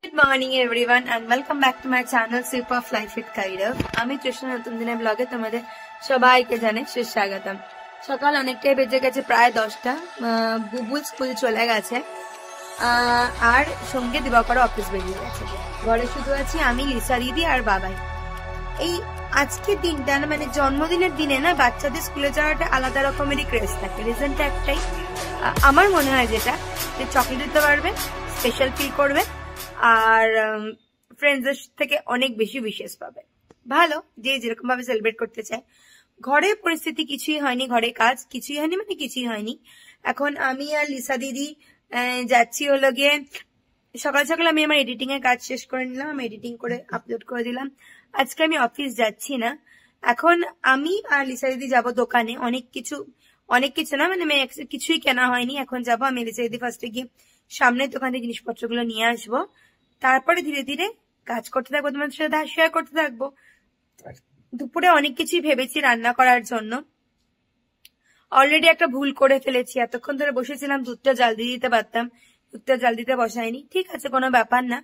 Good morning everyone and welcome back to my channel Super Fly Fit Career. আমি তৃষ্ণা নতুন দিনের ব্লগে তোমাদের সবাইকে জানাই সুস্বাগতম। সকাল অনেকটাই বেজে গেছে, প্রায় 10টা। বুবুল স্কুল চলে গেছে আর সঙ্গে দিবাকর অফিস বেরিয়ে গেছে। ঘরে শুধু আছি আমি, লিসা দিদি আর বাবাই। এই আজকের দিনটা মানে জন্মদিনের দিনে না বাচ্চাদের স্কুলে যাওয়াটা আলাদা রকমেরই ক্রেজ থাকে। রিজনটা একটাই, আমার মনে হয় যেটা যে চকলেট দিতে পারবে, স্পেশাল ফিল করবে আর ফ্রেন্ডসদের থেকে অনেক বেশি উইশেস পাবে। ভালো, যে যেরকম ভাবে সেলিব্রেট করতে চায়। ঘরে পরিস্থিতি কিছুই হয়নি, ঘরে কাজ কিছুই হয়নি, মানে কিছুই হয়নি। এখন আমি আর লিসা দিদি যাচ্ছি হলো গিয়ে সকাল সকাল আমি আমার এডিটিং এর কাজ শেষ করে নিলাম, আমি এডিটিং করে আপলোড করে দিলাম। আজকে আমি অফিস যাচ্ছি না, এখন আমি আর লিসা দিদি যাবো দোকানে। অনেক কিছু না, মানে কিছুই কেনা হয়নি। এখন যাবো আমি, লিসা দিদি ফার্স্টে গিয়ে সামনের দোকান থেকে জিনিসপত্রগুলো নিয়ে আসবো, তারপরে ধীরে ধীরে কাজ করতে থাকবো, তোমাদের সাথে শেয়ার করতে থাকবো। দুপুরে অনেক কিছুই ভেবেছি রান্না করার জন্য। অলরেডি একটা ভুল করে ফেলেছি, এতক্ষণ ধরে বসেছিলাম দুধটা জাল দিয়ে দিতে পারতাম, দুধটা জাল দিতে বসাইনি। ঠিক আছে, কোনো ব্যাপার না।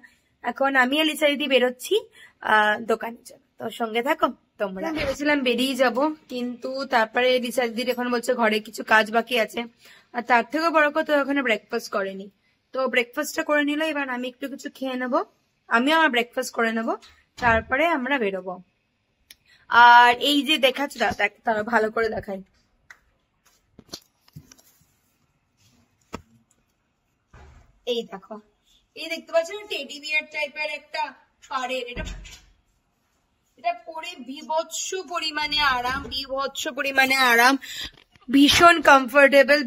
এখন আমি আর লিসা দিদি বেরোচ্ছি দোকানের জন্য, তো সঙ্গে থাকো তোমরা। ভেবেছিলাম বেরিয়ে যাব, কিন্তু তারপরে লিসা দিদির এখন বলছে ঘরে কিছু কাজ বাকি আছে, আর তার থেকেও বড় কথা ওখানে ব্রেকফাস্ট করেনি। তো ব্রেকফাস্টটা করে নিল, এবার আমি একটু কিছু খেয়ে নেবো, আমিও আমার ব্রেকফাস্ট করে নেবো, তারপরে আমরা বেরোবো। আর এই যে দেখাচ্ছ তারা ভালো করে দেখাই, এই দেখো, এই দেখতে পাচ্ছ না টেডি বিয়ার টাইপের একটা পাড়ের, এটা পরে বিভৎস পরিমাণে আরাম, ভীষণ কমফোর্টেবল,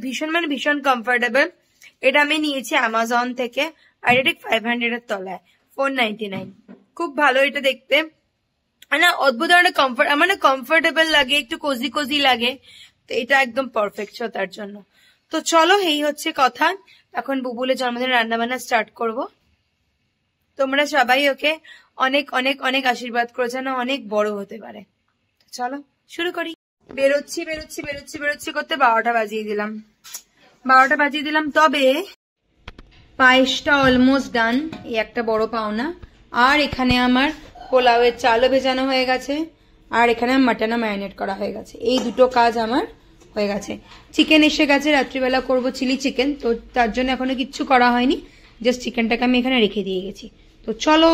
ভীষণ কমফোর্টেবল। এটা আমি নিয়েছি অ্যামাজন থেকে, আর এটা 500 এর তলায়, 499। খুব ভালো এটা দেখতে, না অদ্ভুত ধরনের আমার কমফোর্টেবল লাগে, একটু কোজি লাগে, তো এটা একদম পারফেক্ট তার জন্য। তো চলো, এই হচ্ছে কথা। এখন বুবুলের জন্মদিন রান্না বান্না স্টার্ট করব। তোমরা সবাই ওকে অনেক অনেক অনেক আশীর্বাদ করে যেন অনেক বড় হতে পারে। চলো শুরু করি। বেরোচ্ছি করতে 12টা বাজিয়ে দিলাম। তবে পায়েসটা অলমোস্ট ডান, এই একটা বড় পাওনা। আর এখানে আমার পোলাওয়ের চালও ভেজানো হয়ে গেছে, আর এখানে মাটনও ম্যারিনেট করা হয়ে গেছে। এই দুটো কাজ আমার হয়ে গেছে। চিকেন এসে গেছে, রাত্রিবেলা করব চিলি চিকেন, তো তার জন্য এখনো কিচ্ছু করা হয়নি, জাস্ট চিকেনটাকে আমি এখানে রেখে দিয়ে গেছি। তো চলো।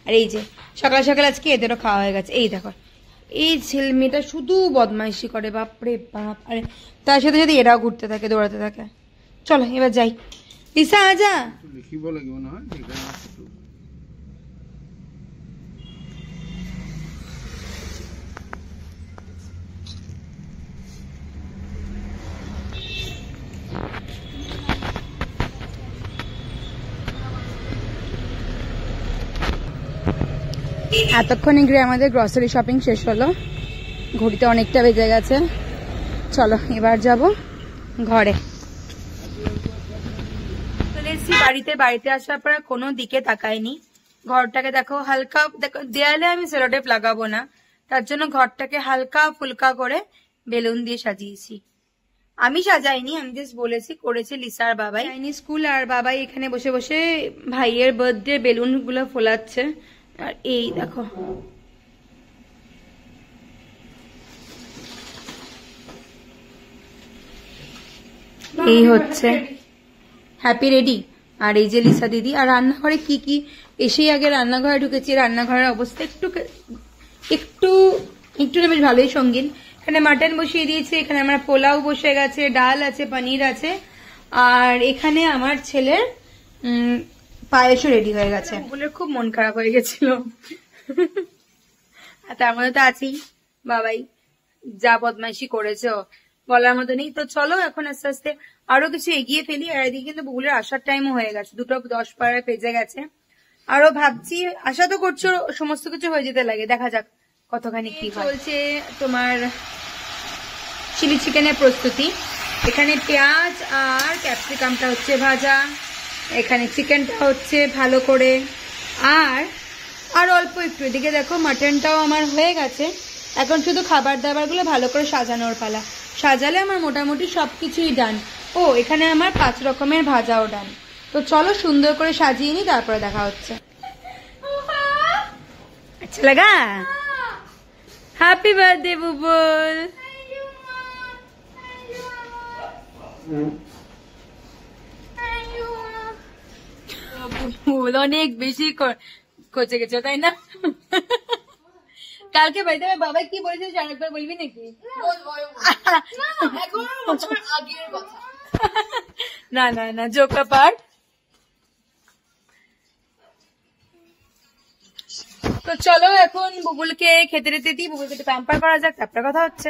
আর এই যে সকাল সকাল আজকে এদেরও খাওয়া হয়ে গেছে। এই দেখো, এই ছেলেমেয়েটা শুধু বদমাইশি করে, বাপরে বাপ। আরে তার সাথে সাথে এরাও ঘুরতে থাকে, দৌড়াতে থাকে। চলো এবার যাই। লিসা আজা, এতক্ষণে গিয়ে আমাদের গ্রসারি শপিং শেষ হলো, ঘড়িতে অনেকটা বেজে গেছে। চলো এবার যাব ঘরে। চলে এসেছি বাড়িতে আসার পর কোনো দিকে তাকাইনি। ঘরটাকে দেখো, হালকা দেখো, দেয়ালে আমি সেলোটেপ লাগাবো না, তার জন্য ঘরটাকে হালকা ফুলকা করে বেলুন দিয়ে সাজিয়েছি। আমি সাজাইনি, আমি জাস্ট বলেছি, করেছে লিসা আর বাবাই। স্কুল আর বাবাই এখানে বসে বসে ভাইয়ের বার্থডে বেলুন গুলো ফোলাচ্ছে। আর এই দেখো, এই হচ্ছে হ্যাপি রেডি। আর এই যে লিসা দিদি। আর রান্নাঘরে কি এসেই আগে রান্নাঘরে ঢুকেছি। রান্নাঘরের অবস্থা একটু বেশ ভালোই সঙ্গীন। এখানে মাটন বসিয়ে দিয়েছি, এখানে আমার পোলাও বসে গেছে, ডাল আছে, পনির আছে, আর এখানে আমার ছেলের পায়েসও রেডি হয়ে গেছে। বুবুলের খুব মন খারাপ হয়ে গেছিল, তার মধ্যে তো আছেই বাবাই, যা বদমাইশি করেছে বলার মতো নেই। তো চলো এখন আস্তে আস্তে আরো কিছু এগিয়ে ফেলি। আর এদিকে কিন্তু বুবুলের আসার টাইমও হয়ে গেছে, 2:10 বেজে গেছে। আরো ভাবছি, আশা তো করছো সমস্ত কিছু হয়ে যেতে লাগে, দেখা যাক কতখানি কি চলছে। তোমার চিলি চিকেনের প্রস্তুতি, এখানে পেঁয়াজ আর ক্যাপসিকামটা হচ্ছে ভাজা, এখানে চিকেনটা হচ্ছে ভালো করে, আর অল্প একটু এদিকে দেখো মাটনটাও আমার হয়ে গেছে। এখন শুধু খাবার দাবার গুলো ভালো করে সাজানোর পালা। সাজালে আমার মোটামুটি সবকিছুই ডান। ও এখানে আমার 5 রকমের ভাজাও ডান। তো চলো সুন্দর করে সাজিয়ে নি, তারপরে দেখা হচ্ছে। আচ্ছা লাগা, হ্যাপি বার্থডে বুবুল। বুবুল অনেক বেশি খচে গেছে, তাই না? কালকে বাইরে বাবা কি বলেছে আরেকবার বলবি নাকি? না না না, জোকা পার্ট। তো চলো এখন বুবুলকে খেতে রেতে দিই, বুবুলকে একটু প্যাম্পার করা যাক, তারপরে কথা হচ্ছে।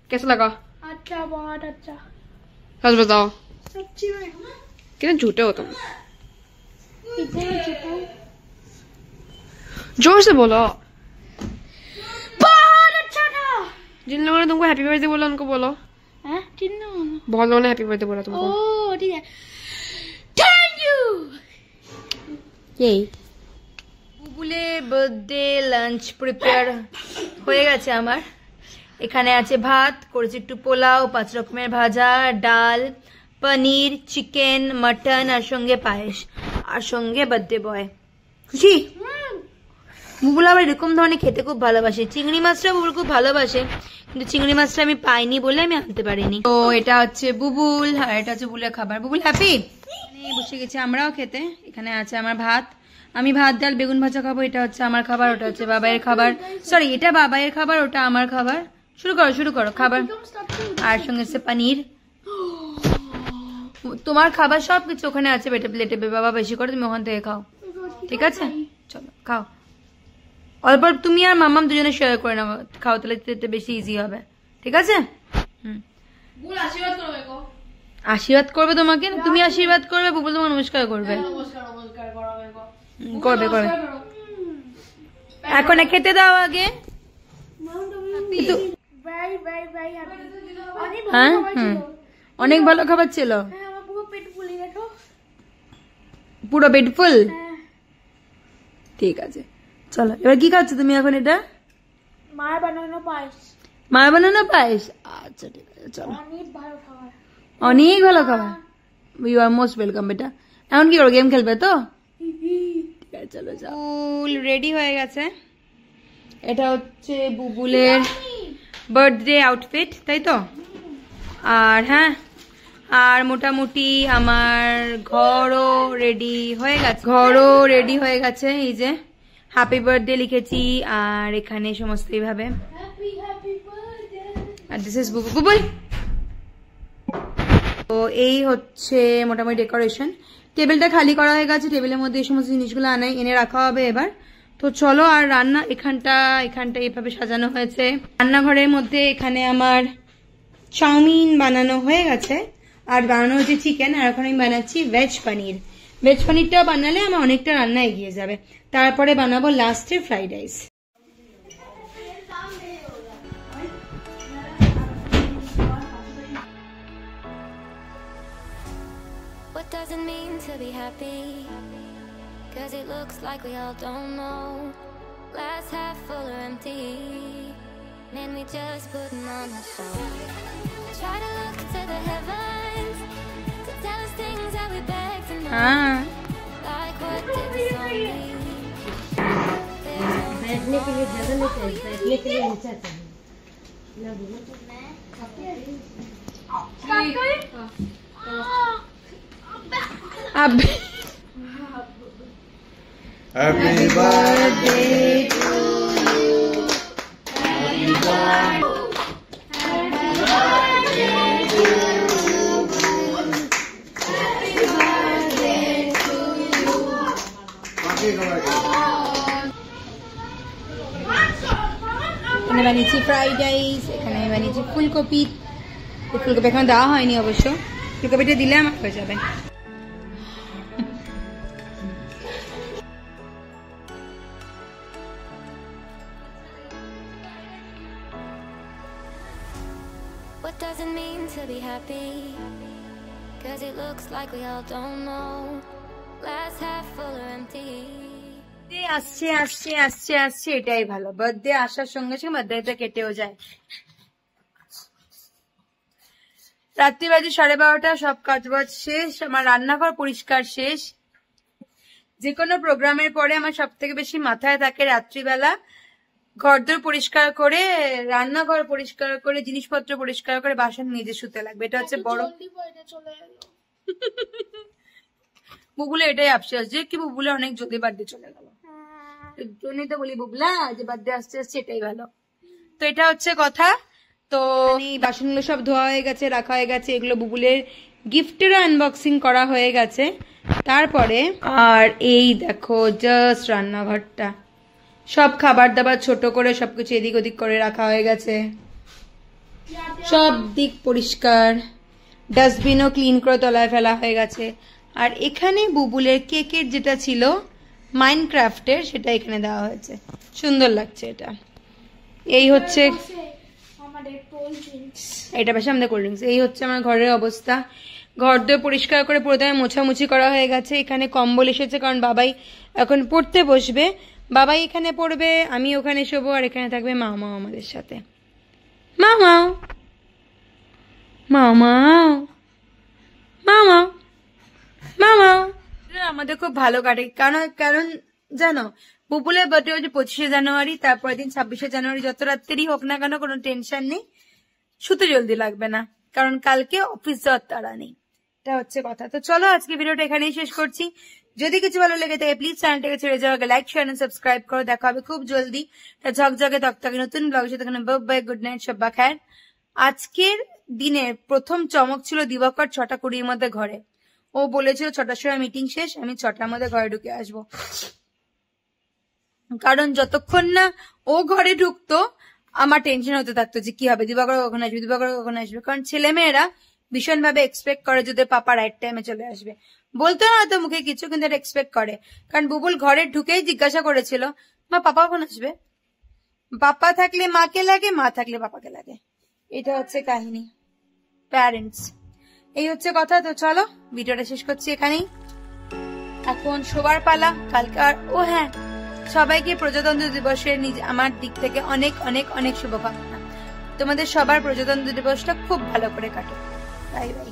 कैसा लगा? अच्छा, बहुत अच्छा। सच बताओ, सच्ची में कितने झूठे हो तुम। इतने जोर से बोलो। बहुत अच्छा था। जिन लोगों ने तुमको हैप्पी बर्थडे बोला उनको बोलो। हैं? किन्नू? बहुत लोगों ने हैप्पी बर्थडे बोला तुमको। ओह ठीक है, थैंक यू। यही বুবুলে বার্থডে লাঞ্চ প্রিপেয়ার হয়ে গেছে আমার। এখানে আছে ভাত, করেছি একটু পোলাও, 5 রকমের ভাজা, ডাল, পনির, চিকেন, মটন, আর সঙ্গে পায়েস, আর সঙ্গে বার্থডে বয়। খুশি? বুবুল আবার এরকম ধরনের খেতে খুব ভালোবাসে। চিংড়ি মাছটা বুবুল খুব ভালোবাসে, কিন্তু চিংড়ি মাছটা আমি পাইনি বলে আমি আনতে পারিনি। তো এটা হচ্ছে বুবুল, আর এটা হচ্ছে বুবুলের খাবার। বুবুল হ্যাপি? বসে গেছি আমরাও খেতে। এখানে আছে আমার ভাত, আমি ভাত ডাল বেগুন ভাজা খাবো। এটা হচ্ছে আমার খাবার, ওটা হচ্ছে বাবাইয়ের খাবার। সরি, এটা বাবাইয়ের খাবার, ওটা আমার খাবার। শুরু করো খাবার। আর সঙ্গে আছে পনির। তোমার খাবার সবকিছু ওখানে আছে প্লেটে। বাবা বেশি করে তুমি ওখান থেকে খাও, ঠিক আছে? চলো খাও, অল্প তুমি আর মামাম দুজনে শেয়ার করে নাও, খাও, তাহলে বেশি ইজি হবে, ঠিক আছে? আশীর্বাদ করবে তোমাকে? তুমি আশীর্বাদ করবে, বুবুল তোমার নমস্কার করবে। করবে। এখন খেতে দাও আগে। হ্যাঁ, অনেক ভালো খাবার ছিল। পুরো পেট ফুল? ঠিক আছে, চলো এবার কি খাচ্ছ তুমি এখন? এটা মায়ের বানানো পায়েস। মায়ের বানানো পায়েস? আচ্ছা ঠিক আছে, চলো। অনেক ভালো খাবার, অনেক ভালো খাবার। ইউ আর মোস্ট ওয়েলকাম বেটা। এখন কি করো, গেম খেলবে তো? ঠিক আছে, চলো যাও। বুবুল রেডি হয়ে গেছে। এটা হচ্ছে বুবুলের বার্থডে আউটফিট, তাই তো? আর হ্যাঁ, আর মোটামুটি আমার ঘরও রেডি হয়ে গেছে। এই যে হ্যাপি বার্থডে লিখেছি, আর এখানে সমস্ত এইভাবে। আর দিস ইজ বুবুল। তো এই হচ্ছে মোটামুটি ডেকোরেশন। টেবিলটা খালি করা হয়ে গেছে, টেবিলের মধ্যে এই সমস্ত জিনিসগুলো এনে রাখা হবে এবার। তো চলো, আর রান্না এখানটা এইভাবে সাজানো হয়েছে। রান্নাঘরের মধ্যে এখানে আমার চাউমিন বানানো হয়ে গেছে, আর বানানো হচ্ছে চিকেন, আর এখন আমি বানাচ্ছি ভেজ পনির। ভেজ পনিরটাও বানালে আমার অনেকটা রান্না এগিয়ে যাবে। তারপরে বানাবো লাস্টে fried rice. What does it mean to be happy? 'Cause it looks like we all don't know. Glass half full or empty. Man, we just putting on a show. Try to look to the heavens to tell us things that we beg to know. Like what did the song mean? बैठने के लिए जगह नहीं चाहिए, बैठने के लिए नीचा चाहिए ना बोलो तो मैं अब Happy birthday to you. Happy birthday. Happy birthday to you. Happy birthday to you. এখানে বানিয়েছি ফ্রাইড রাইস, এখানে বানিয়েছি ফুলকপি। ফুলকপি এখন দেওয়া হয়নি অবশ্য, ফুলকপিটা দিলে আমার হয়ে যাবে। What does it mean to be happy? 'Cause it looks like we all don't know. Glass half full or empty. আসছে এটাই ভালো। বার্থডে আসার সঙ্গে সঙ্গে বার্থডেটা কেটেও যায়। রাত্রি বাজে 12:30, সব কাজবাজ শেষ, আমার রান্নাঘর পরিষ্কার শেষ। যে কোনো প্রোগ্রামের পরে আমার সব থেকে বেশি মাথায় থাকে রাত্রিবেলা ঘরদোর পরিষ্কার করে, রান্নাঘর পরিষ্কার করে, জিনিসপত্র পরিষ্কার করে, বাসন নিজে শুতে লাগবে। এটা হচ্ছে বড় বুবুলে এটাই আফসোস যে কি বুবুলে অনেক জলদি বার্থডে চলে গেল। জন্যই তো বলি বুবলা যে বার্থডে আসতে আসছে এটাই ভালো। তো এটা হচ্ছে কথা। তো বাসনগুলো সব ধোয়া হয়ে গেছে, রাখা হয়ে গেছে, এগুলো বুবুলের গিফটেরও আনবক্সিং করা হয়ে গেছে। তারপরে আর এই দেখো জাস্ট রান্নাঘরটা, সব খাবার দাবার ছোট করে সবকিছু এদিক ওদিক করে রাখা হয়ে গেছে, সব দিক পরিষ্কার, ডাস্টবিনও ক্লিন করে তলায় ফেলা হয়ে গেছে। আর এখানে বুবুলের কেকের যেটা ছিল মাইনক্রাফটের, সেটা এখানে দেওয়া হয়েছে, সুন্দর লাগছে এটা। এই হচ্ছে এটা পাশে আমাদের কোল্ড ড্রিঙ্কস। এই হচ্ছে আমার ঘরের অবস্থা। ঘর দিয়ে পরিষ্কার করে প্রথমে মোছামুছি করা হয়ে গেছে। এখানে কম্বল এসেছে কারণ বাবাই এখন পড়তে বসবে, বাবাই এখানে পড়বে, আমি ওখানে শোবো, আর এখানে থাকবে মামা আমাদের সাথে। মামা মামা মামা মামা আমাদের খুব ভালো কাটে। কারণ জানো বুবুলের বার্থডে হচ্ছে 25শে জানুয়ারি, তারপরের দিন 26শে জানুয়ারি। যত রাত্রেরই হোক না কেন কোনো টেনশন নেই, শুতে জলদি লাগবে না, কারণ কালকে অফিস যাওয়ার তাড়া নেই। এটা হচ্ছে কথা। তো চলো আজকে ভিডিওটা এখানেই শেষ করছি। যদি কিছু ভালো লেগে থাকে প্লিজ চ্যানেলটাকে ছেড়ে যাওয়াকে লাইক, শেয়ার এন্ড সাবস্ক্রাইব করো। দেখা হবে খুব জলদি ঝকঝকে তকতকে নতুন ব্লগের সাথে। বাই, গুড নাইট, শব্বা খায়ের। আজকের দিনের প্রথম চমক ছিল দিবাকর 6:20 মধ্যে ঘরে। ও বলেছিল 6টার সময় মিটিং শেষ, আমি 6টার মধ্যে ঘরে ঢুকে আসবো। কারণ যতক্ষণ না ও ঘরে ঢুকতো আমার টেনশন হতে থাকতো যে কি হবে, দিবাকর কখন আসবে, দিবাকর কখন আসবে। কারণ ছেলে মেয়েরা ভীষণ ভাবে এক্সপেক্ট করে যদি পাপা রাইট টাইমে চলে আসবে। বলতো না তো মুখে কিছু, কিন্তু এটা এক্সপেক্ট করে। কারণ বুবুল ঘরে ঢুকেই জিজ্ঞাসা করেছিল মা পাপা কখন আসবে। পাপা থাকলে মাকে লাগে, মা থাকলে পাপাকে লাগে। এটা হচ্ছে কাহিনী, প্যারেন্টস। এই হচ্ছে কথা। তো চলো ভিডিওটা শেষ করছি এখানেই, এখন শোবার পালা। কালকে আর ও হ্যাঁ, সবাইকে প্রজাতন্ত্র দিবসের আমার দিক থেকে অনেক অনেক অনেক শুভকামনা। তোমাদের সবার প্রজাতন্ত্র দিবসটা খুব ভালো করে কাটো। Bye bye.